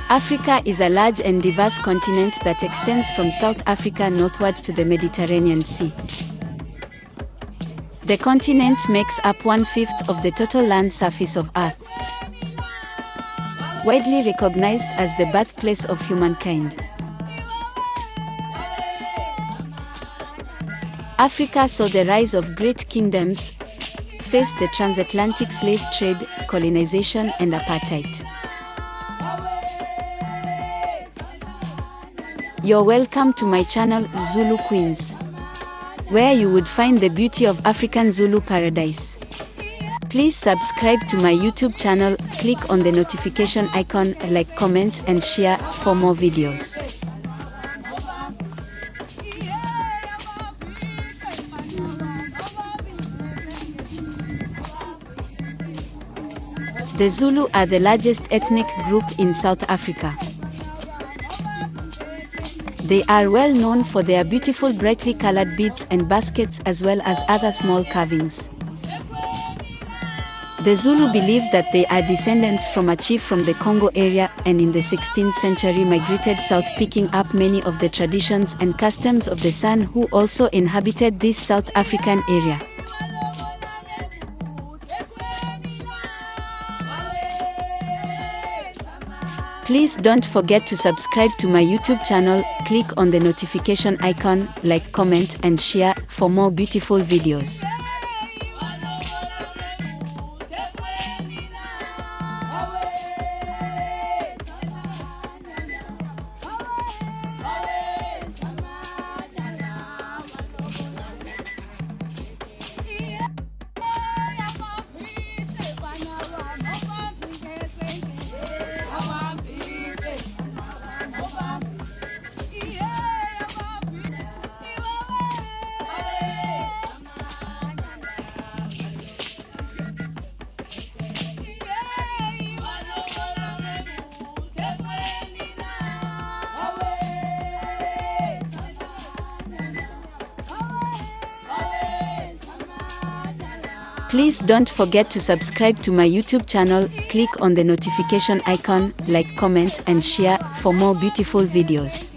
Africa is a large and diverse continent that extends from South Africa northward to the Mediterranean Sea. The continent makes up 1/5 of the total land surface of Earth. Widely recognized as the birthplace of humankind, Africa saw the rise of great kingdoms, faced the transatlantic slave trade, colonization, and apartheid. You're welcome to my channel, Zulu Queens, where you would find the beauty of African Zulu paradise. Please subscribe to my YouTube channel, click on the notification icon, like, comment, and share for more videos. The Zulu are the largest ethnic group in South Africa. They are well known for their beautiful brightly colored beads and baskets as well as other small carvings. The Zulu believe that they are descendants from a chief from the Congo area and in the 16th century migrated south, picking up many of the traditions and customs of the San, who also inhabited this South African area. Please don't forget to subscribe to my YouTube channel, click on the notification icon, like, comment, and share for more beautiful videos. Please don't forget to subscribe to my YouTube channel, click on the notification icon, like, comment, and share for more beautiful videos.